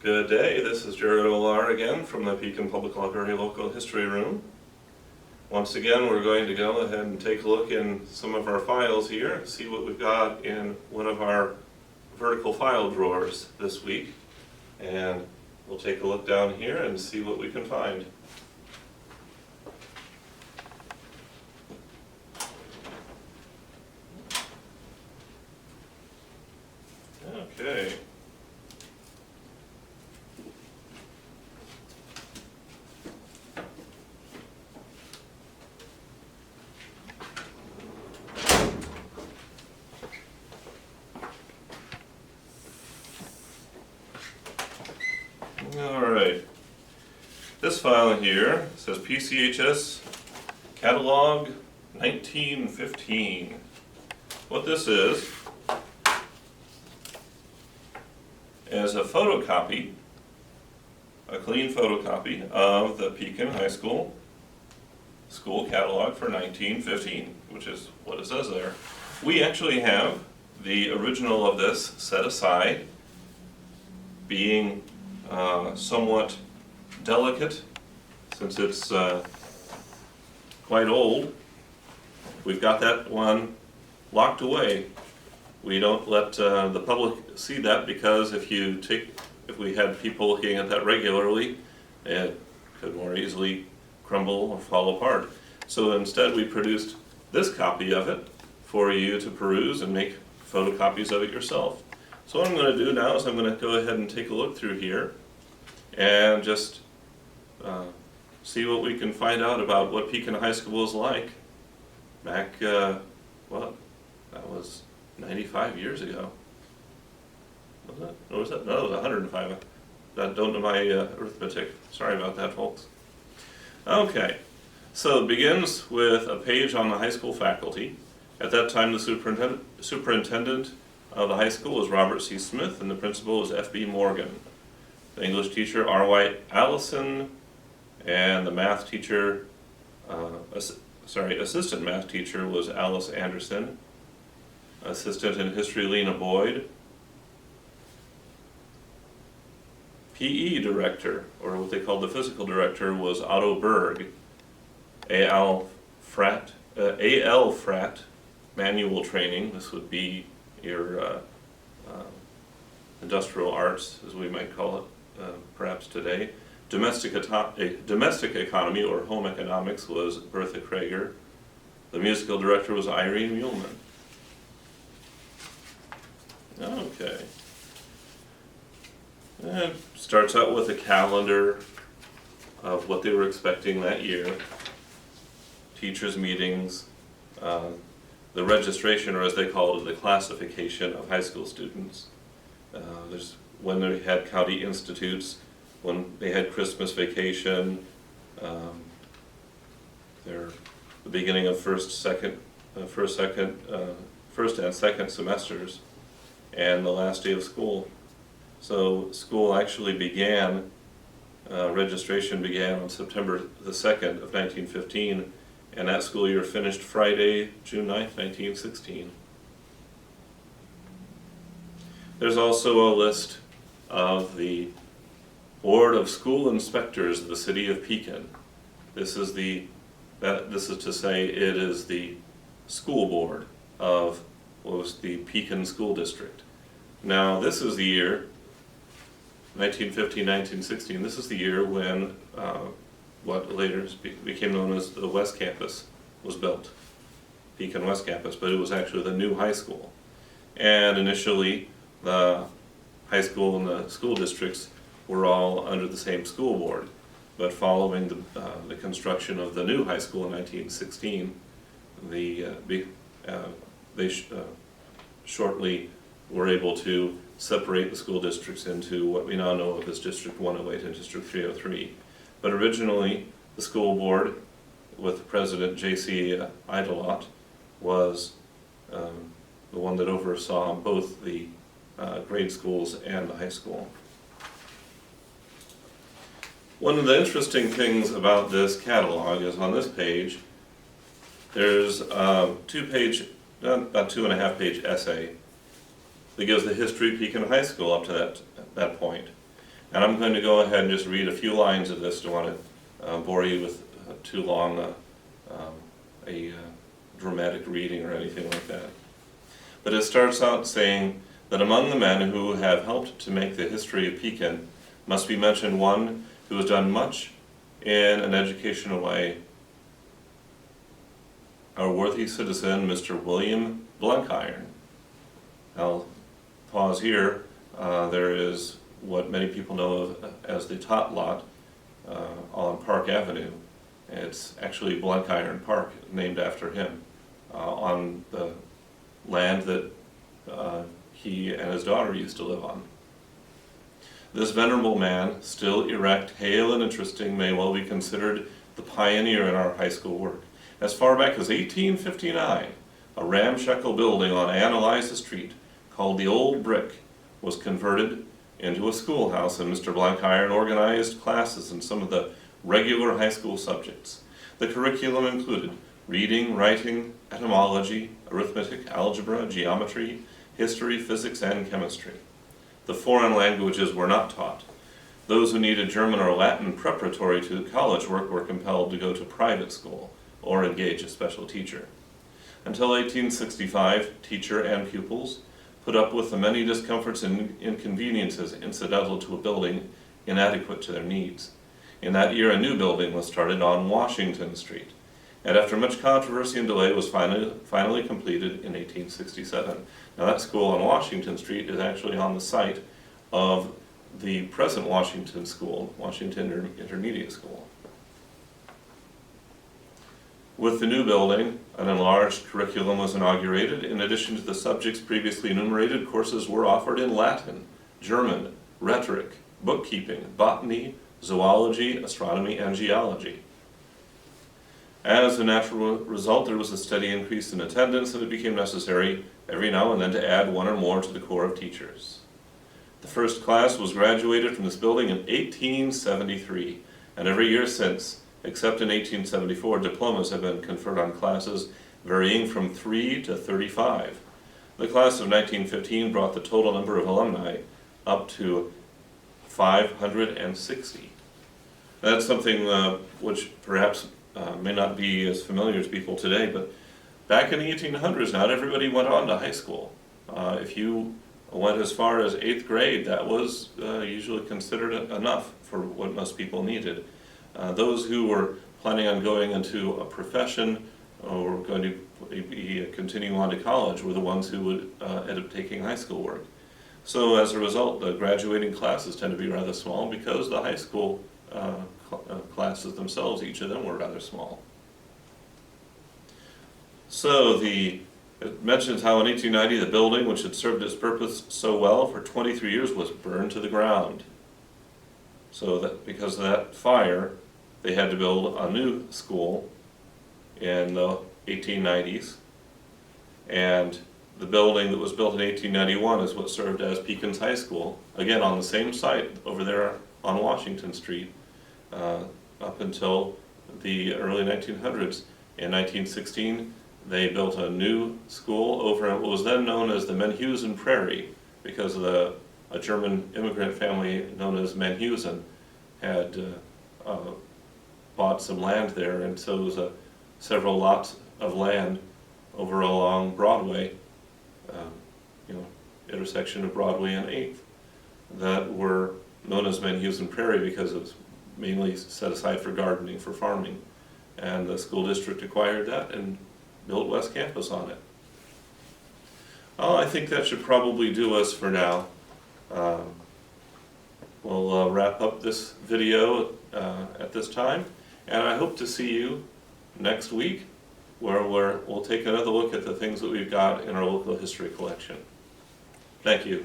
Good day, this is Jared Olar again from the Pekin Public Library Local History Room. Once again, we're going to go ahead and take a look in some of our files here and see what we've got in one of our vertical file drawers this week. And we'll take a look down here and see what we can find. Okay. Alright, this file here says PCHS Catalog 1915. What this is a photocopy, a clean photocopy of the Pekin High School catalog for 1915, which is what it says there. We actually have the original of this set aside, being somewhat delicate since it's quite old. We've got that one locked away. We don't let the public see that because if we had people looking at that regularly, it could more easily crumble or fall apart. So instead we produced this copy of it for you to peruse and make photocopies of it yourself. So what I'm going to do now is I'm going to go ahead and take a look through here and just see what we can find out about what Pekin High School was like back, what, that was 95 years ago. Was it? Or was that? No, it was 105. I don't know my arithmetic. Sorry about that, folks. Okay, so it begins with a page on the high school faculty. At that time, the superintendent of the high school was Robert C. Smith, and the principal was F.B. Morgan. The English teacher, R.Y. Allison, and the math teacher, assistant math teacher was Alice Anderson. Assistant in history, Lena Boyd. PE director, or what they called the physical director, was Otto Berg. AL Frat, manual training. This would be your industrial arts, as we might call it perhaps today. Domestic economy, or home economics, was Bertha Krager. The musical director was Irene Muehlman. Okay. And it starts out with a calendar of what they were expecting that year. Teachers' meetings, the registration, or as they called it, the classification of high school students. There's when they had county institutes, when they had Christmas vacation, the beginning of first and second semesters, and the last day of school. So school actually began, registration began on September the 2nd of 1915, and that school year finished Friday, June 9th, 1916. There's also a list of the Board of School Inspectors of the City of Pekin. This is to say it is the school board of what was the Pekin School District. Now this is the year, 1915-1916, this is the year when what later became known as the West Campus was built. Pekin West Campus, but it was actually the new high school. And initially the high school and the school districts were all under the same school board. But following the construction of the new high school in 1916, they shortly were able to separate the school districts into what we now know of as District 108 and District 303. But originally, the school board, with President J.C. Idelot, was the one that oversaw both the grade schools and the high school. One of the interesting things about this catalog is on this page, there's about 2.5 page essay that gives the history of Pekin High School up to that point. And I'm going to go ahead and just read a few lines of this. Don't want to bore you with too long a dramatic reading or anything like that. But it starts out saying that among the men who have helped to make the history of Pekin must be mentioned one who has done much in an educational way, our worthy citizen, Mr. William Blenkiron. I'll pause here. There is what many people know of as the Tot Lot on Park Avenue. It's actually Blenkiron Park, named after him, on the land that he and his daughter used to live on. This venerable man, still erect, hale, and interesting, may well be considered the pioneer in our high school work. As far back as 1859, a ramshackle building on Ann Eliza Street, called the Old Brick, was converted into a schoolhouse, and Mr. Blenkiron organized classes in some of the regular high school subjects. The curriculum included reading, writing, etymology, arithmetic, algebra, geometry, history, physics, and chemistry. The foreign languages were not taught. Those who needed German or Latin preparatory to college work were compelled to go to private school or engage a special teacher. Until 1865, teacher and pupils put up with the many discomforts and inconveniences incidental to a building inadequate to their needs. In that year, a new building was started on Washington Street, and after much controversy and delay was finally completed in 1867. Now that school on Washington Street is actually on the site of the present Washington School, Washington Intermediate School. With the new building, an enlarged curriculum was inaugurated. In addition to the subjects previously enumerated, courses were offered in Latin, German, rhetoric, bookkeeping, botany, zoology, astronomy, and geology. As a natural result, there was a steady increase in attendance, and it became necessary every now and then to add one or more to the corps of teachers. The first class was graduated from this building in 1873, and every year since, except in 1874, diplomas have been conferred on classes varying from 3 to 35. The class of 1915 brought the total number of alumni up to 560. That's something which perhaps may not be as familiar to people today, but back in the 1800s, not everybody went on to high school. If you went as far as 8th grade, that was usually considered enough for what most people needed. Those who were planning on going into a profession or going to be continuing on to college were the ones who would end up taking high school work. So as a result, the graduating classes tend to be rather small because the high school classes themselves, each of them were rather small. So it mentions how in 1890 the building, which had served its purpose so well for 23 years, was burned to the ground. So that because of that fire, they had to build a new school in the 1890s. And the building that was built in 1891 is what served as Pekin's High School, again on the same site over there on Washington Street, up until the early 1900s. In 1916, they built a new school over at what was then known as the Menhusen Prairie, because a German immigrant family known as Menhusen had bought some land there, and so there was several lots of land over along Broadway, intersection of Broadway and 8th, that were known as Menhusen Prairie because it was mainly set aside for gardening, for farming. And the school district acquired that and built West Campus on it. Well, I think that should probably do us for now. We'll wrap up this video at this time, and I hope to see you next week where we'll take another look at the things that we've got in our local history collection. Thank you.